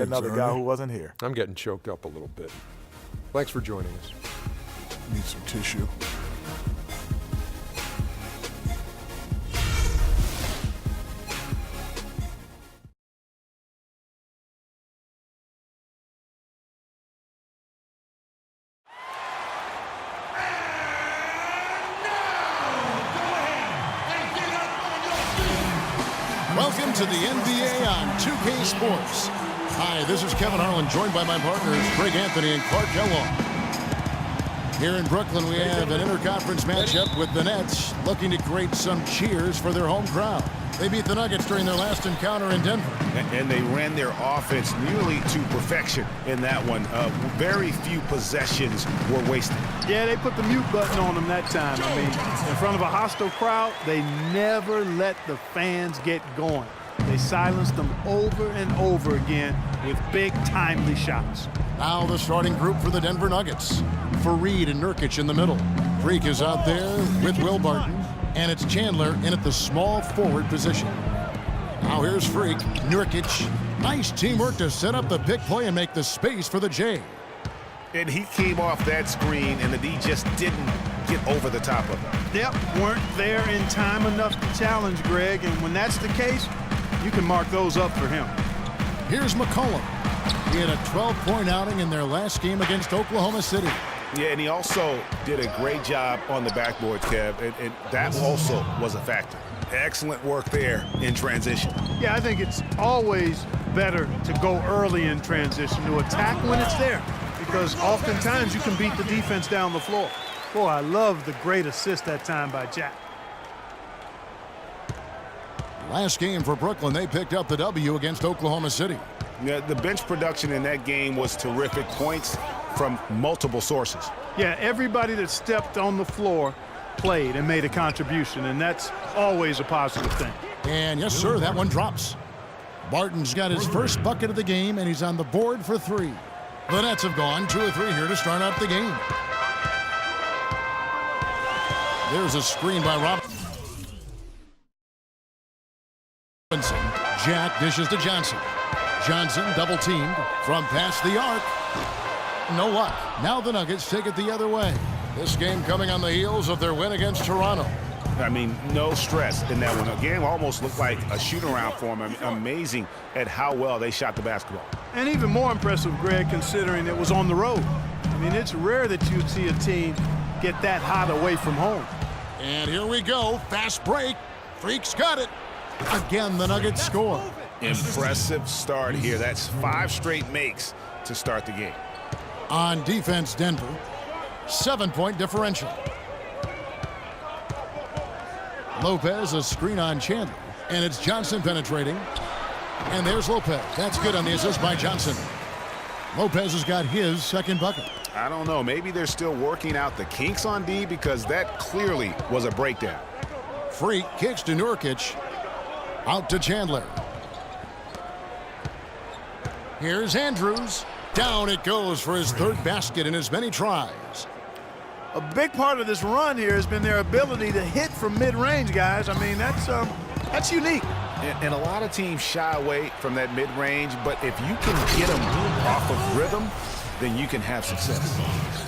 another guy who wasn't here. I'm getting choked up a little bit. Thanks for joining us. Need some tissue. Welcome to the NBA on 2K Sports. Hi, this is Kevin Harlan, joined by my partners Greg Anthony and Clark Kellogg. Here in Brooklyn, we have an interconference matchup with the Nets looking to create some cheers for their home crowd. They beat the Nuggets during their last encounter in Denver. And they ran their offense nearly to perfection in that one. Very few possessions were wasted. Yeah, they put the mute button on them that time. I mean, in front of a hostile crowd, they never let the fans get going. They silenced them over and over again with big, timely shots. Now the starting group for the Denver Nuggets. Fareed and Nurkic in the middle. Freak is out there with Will Barton. And it's Chandler in at the small forward position. Now here's Freak, Nurkic. Nice teamwork to set up the big play and make the space for the J. And he came off that screen, and the D just didn't get over the top of him. Yep, weren't there in time enough to challenge Greg, and when that's the case, you can mark those up for him. Here's McCollum. He had a 12-point outing in their last game against Oklahoma City. Yeah, and he also did a great job on the backboard, Kev, and that also was a factor. Excellent work there in transition. Yeah, I think it's always better to go early in transition, to attack when it's there, because oftentimes you can beat the defense down the floor. Boy, I love the great assist that time by Jack. Last game for Brooklyn, they picked up the W against Oklahoma City. Yeah, the bench production in that game was terrific. Points from multiple sources. Yeah, everybody that stepped on the floor played and made a contribution, and that's always a positive thing. And yes, sir, that one drops. Barton's got his first bucket of the game, and he's on the board for three. The Nets have gone 2 or 3 here to start out the game. There's a screen by Robinson. Jack dishes to Johnson. Johnson double-teamed from past the arc. No luck. Now the Nuggets take it the other way. This game coming on the heels of their win against Toronto. I mean, no stress in that one. The game almost looked like a shoot-around for them. Amazing at how well they shot the basketball. And even more impressive, Greg, considering it was on the road. I mean, it's rare that you'd see a team get that hot away from home. And here we go. Fast break. Freak's got it. Again, the Nuggets score. Impressive start here. That's 5 straight makes to start the game. On defense, Denver. 7-point differential. Lopez, a screen on Chandler. And it's Johnson penetrating. And there's Lopez. That's good on the assist by Johnson. Lopez has got his second bucket. I don't know. Maybe they're still working out the kinks on D, because that clearly was a breakdown. Freak kicks to Nurkic. Out to Chandler. Here's Andrews. Down it goes for his third basket in as many tries. A big part of this run here has been their ability to hit from mid-range, guys. I mean, that's unique. And a lot of teams shy away from that mid-range, but if you can get them off of rhythm, then you can have success.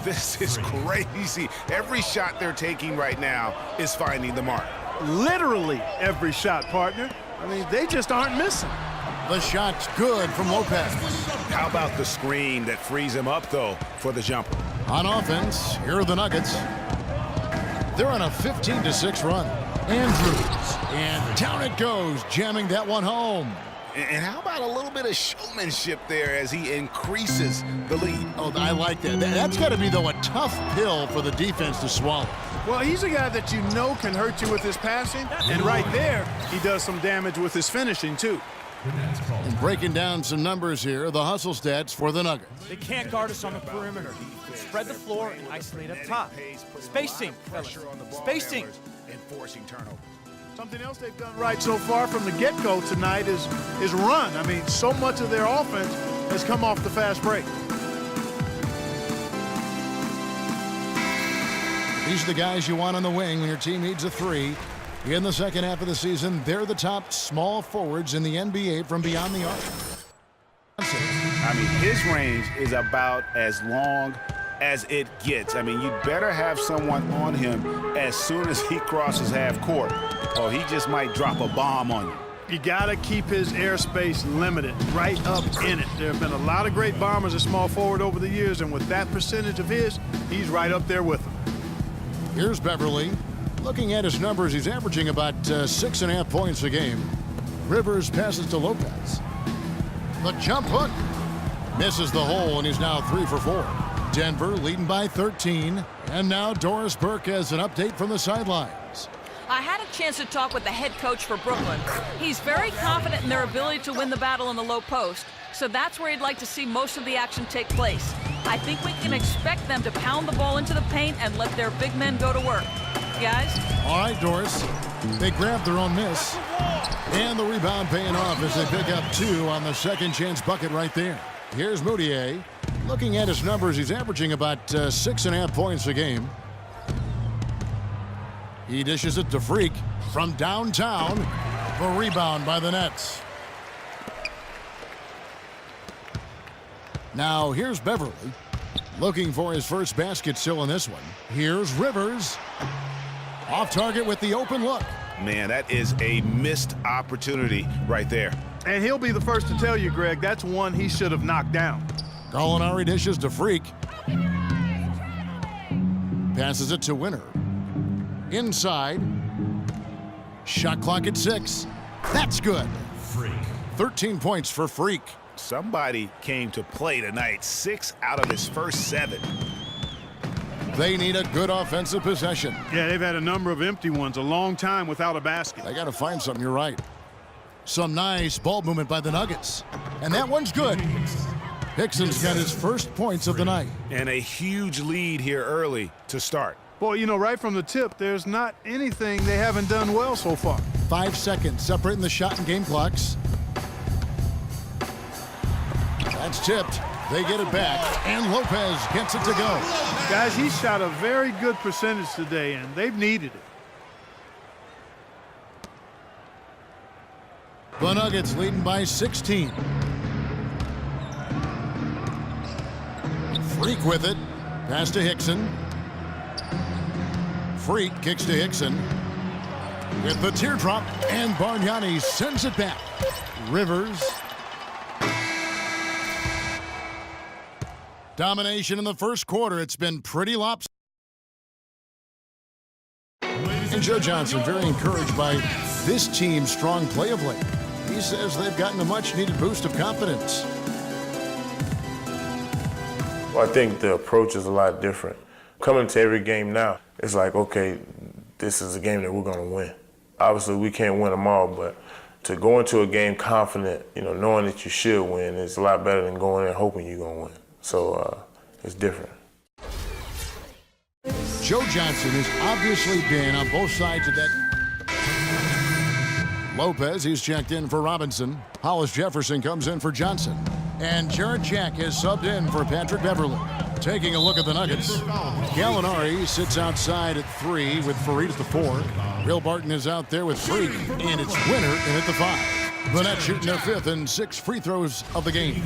This is crazy. Every shot they're taking right now is finding the mark. Literally every shot, partner. I mean, they just aren't missing. The shot's good from Lopez. How about the screen that frees him up, though, for the jumper? On offense, here are the Nuggets. They're on a 15-6 run. Andrews, and down it goes, jamming that one home. And how about a little bit of showmanship there as he increases the lead? Oh, I like that. That's got to be, though, a tough pill for the defense to swallow. Well, he's a guy that you know can hurt you with his passing, and right there, he does some damage with his finishing, too. And breaking down some numbers here, the hustle stats for the Nuggets. They can't guard us on the perimeter. Spread the floor and isolate up top. Spacing, fellas. Spacing. Enforcing turnover. Something else they've done right so far from the get-go tonight is run. I mean, so much of their offense has come off the fast break. These are the guys you want on the wing when your team needs a three. In the second half of the season, they're the top small forwards in the NBA from beyond the arc. I mean, his range is about as long as it gets. I mean, you better have someone on him as soon as he crosses half court, or he just might drop a bomb on you. You got to keep his airspace limited, right up in it. There have been a lot of great bombers at small forward over the years, and with that percentage of his, he's right up there with them. Here's Beverly. Looking at his numbers, he's averaging about 6.5 points a game. Rivers passes to Lopez. The jump hook misses the hole, and he's now 3 for 4. Denver leading by 13. And now Doris Burke has an update from the sidelines. I had a chance to talk with the head coach for Brooklyn. He's very confident in their ability to win the battle in the low post, so that's where he'd like to see most of the action take place. I think we can expect them to pound the ball into the paint and let their big men go to work. Guys? All right, Doris. They grab their own miss. And the rebound paying off as they pick up 2 on the second chance bucket right there. Here's Moutier. Looking at his numbers, he's averaging about 6.5 points a game. He dishes it to Freak from downtown. The rebound by the Nets. Now here's Beverly. Looking for his first basket still in this one. Here's Rivers. Off target with the open look. Man, that is a missed opportunity right there. And he'll be the first to tell you, Greg, that's one he should have knocked down. Gallinari dishes to Freak. Passes it to Winner. Inside. Shot clock at 6. That's good. Freak. 13 points for Freak. Somebody came to play tonight. 6 out of his first 7. They need a good offensive possession. Yeah, they've had a number of empty ones, a long time without a basket. They got to find something, you're right. Some nice ball movement by the Nuggets. And that one's good. Hickson's got his first points of the night. And a huge lead here early to start. Boy, you know, right from the tip, there's not anything they haven't done well so far. 5 seconds separating the shot and game clocks. That's tipped. They get it back, and Lopez gets it to go. Guys, he shot a very good percentage today, and they've needed it. The Nuggets leading by 16. Freak with it. Pass to Hickson. Freak kicks to Hickson. With the teardrop, and Bargnani sends it back. Rivers. Domination in the first quarter. It's been pretty lopsided. And Joe Johnson very encouraged by this team's strong play of late. He says they've gotten a much-needed boost of confidence. Well, I think the approach is a lot different. Coming to every game now, it's like, okay, this is a game that we're going to win. Obviously, we can't win them all, but to go into a game confident, knowing that you should win is a lot better than going in hoping you're going to win. So it's different. Joe Johnson has obviously been on both sides of that. Lopez, he's checked in for Robinson. Hollis Jefferson comes in for Johnson. And Jarrett Jack has subbed in for Patrick Beverly. Taking a look at the Nuggets. Gallinari sits outside at 3 with Fareed at the 4. Will Barton is out there with Freak, and it's Winner in at the 5. The Nets shooting their 5th and 6th free throws of the game.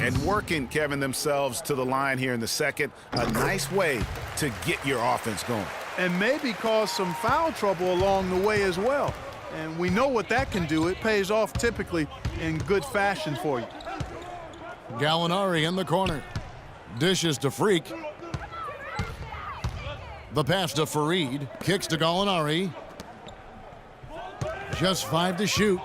And working, Kevin, themselves to the line here in the second. A nice way to get your offense going. And maybe cause some foul trouble along the way as well. And we know what that can do. It pays off typically in good fashion for you. Gallinari in the corner. Dishes to Freak. The pass to Fareed. Kicks to Gallinari. Just 5 to shoot.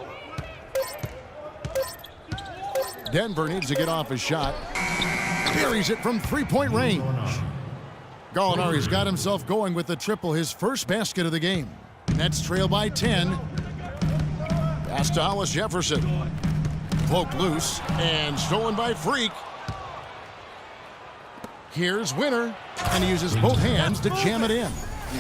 Denver needs to get off his shot. Buries it from 3-point range. Gallinari's got himself going with the triple, his first basket of the game. Nets trail by 10. Pass to Hollis Jefferson. Poked loose and stolen by Freak. Here's Winner, and he uses both hands to jam it in.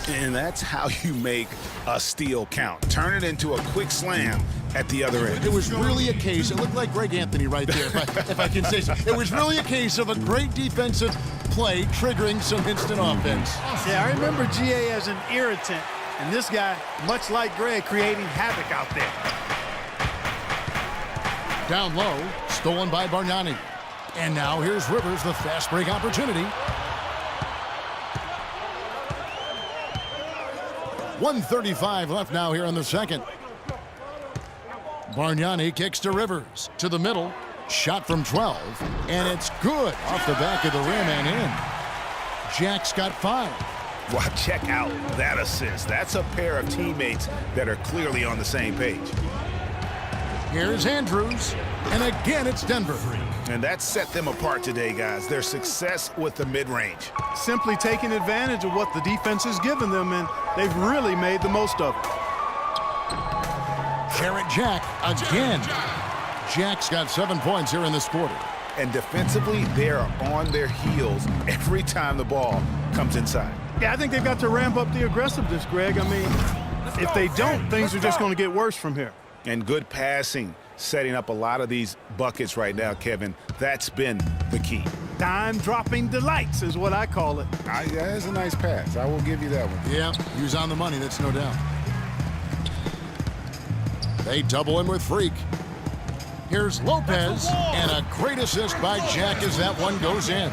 And that's how you make a steal count. Turn it into a quick slam at the other end. It was really a case, it looked like Greg Anthony right there, if I can say so. It was really a case of a great defensive play triggering some instant offense. Yeah, I remember GA as an irritant, and this guy, much like Greg, creating havoc out there. Down low, stolen by Bargnani. And now here's Rivers, the fast break opportunity. 1:35 left now here in the second. Bargnani kicks to Rivers, to the middle. Shot from 12, and it's good off the back of the rim and in. Jack's got 5. Well, check out that assist. That's a pair of teammates that are clearly on the same page. Here's Andrews, and again it's Denver. And that set them apart today, guys. Their success with the mid-range. Simply taking advantage of what the defense has given them, and they've really made the most of it. Jarrett Jack again. Jack's got 7 points here in this quarter. And defensively, they are on their heels every time the ball comes inside. Yeah, I think they've got to ramp up the aggressiveness, Greg. I mean, if they don't, things are just going to get worse from here. And good passing, setting up a lot of these buckets right now, Kevin. That's been the key. Dime-dropping delights is what I call it. That's a nice pass. I will give you that one. Yeah, he was on the money, that's no doubt. They double him with Freak. Here's Lopez, and a great assist by Jack as that one goes in.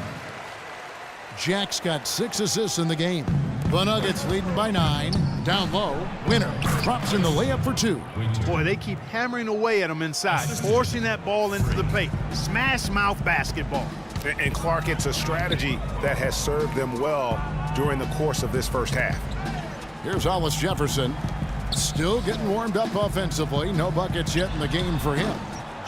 Jack's got 6 assists in the game. The Nuggets leading by 9. Down low, Winner drops in the layup for 2. Boy, they keep hammering away at them inside, forcing that ball into the paint. Smash mouth basketball. And Clark, it's a strategy that has served them well during the course of this first half. Here's Hollis Jefferson. Still getting warmed up offensively. No buckets yet in the game for him.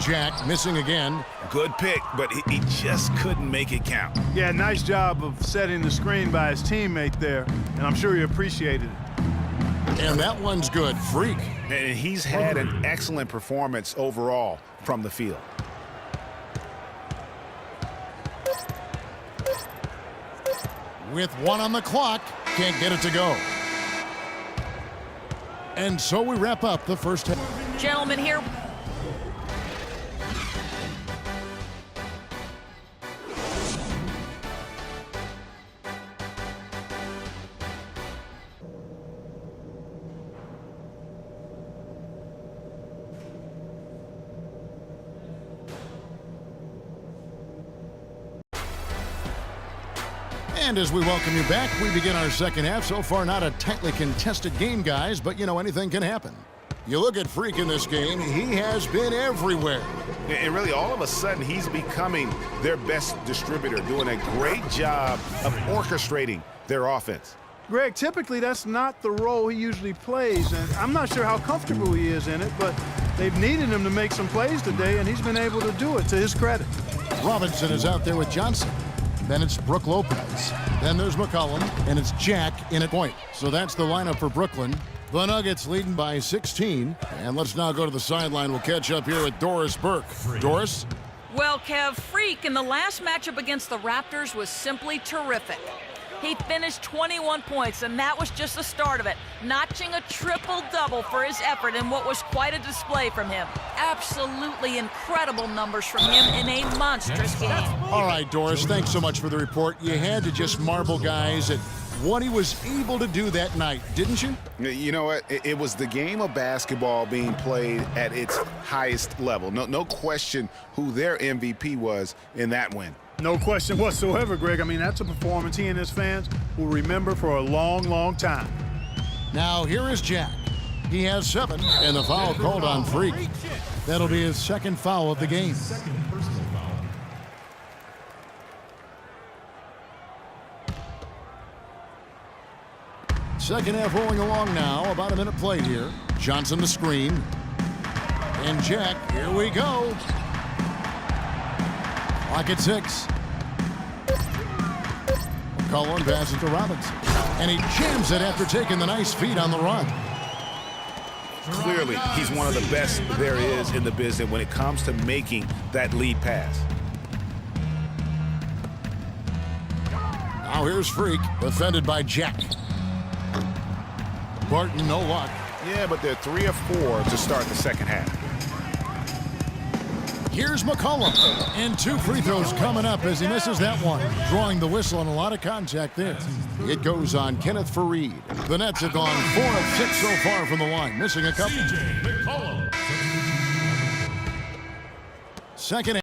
Jack missing again. Good pick, but he just couldn't make it count. Yeah, nice job of setting the screen by his teammate there, and I'm sure he appreciated it. And that one's good. Freak. And he's had an excellent performance overall from the field. With 1 on the clock, can't get it to go. And so we wrap up the first half. Gentlemen, here. And as we welcome you back, we begin our second half. So far, not a tightly contested game, guys, but you know, anything can happen. You look at Freak in this game, he has been everywhere. And really, all of a sudden, he's becoming their best distributor, doing a great job of orchestrating their offense. Greg, typically that's not the role he usually plays, and I'm not sure how comfortable he is in it, but they've needed him to make some plays today, and he's been able to do it to his credit. Robinson is out there with Johnson. Then it's Brook Lopez. Then there's McCollum, and it's Jack in at point. So that's the lineup for Brooklyn. The Nuggets leading by 16. And let's now go to the sideline. We'll catch up here with Doris Burke. Doris? Well, Kev, Freak in the last matchup against the Raptors was simply terrific. He finished 21 points, and that was just the start of it, notching a triple-double for his effort in what was quite a display from him. Absolutely incredible numbers from him in a monstrous game. All right, Doris, thanks so much for the report. You had to just marvel, guys, at what he was able to do that night, didn't you? You know what? It was the game of basketball being played at its highest level. No question who their MVP was in that win. No question whatsoever, Greg. I mean, that's a performance he and his fans will remember for a long, long time. Now, here is Jack. He has 7, and the foul called on Freak. That'll be his second foul of the game. Second half rolling along now. About a minute played here. Johnson the screen. And Jack, here we go. Clock at 6. McCollum passes to Robinson. And he jams it after taking the nice feed on the run. Clearly, he's one of the best there is in the business when it comes to making that lead pass. Now here's Freak, defended by Jack. Barton, no luck. Yeah, but they're 3 of 4 to start the second half. Here's McCollum. And 2 free throws coming up as he misses that one. Drawing the whistle and a lot of contact there. It goes on Kenneth Fareed. The Nets have gone 4 of 6 so far from the line, missing a couple. Second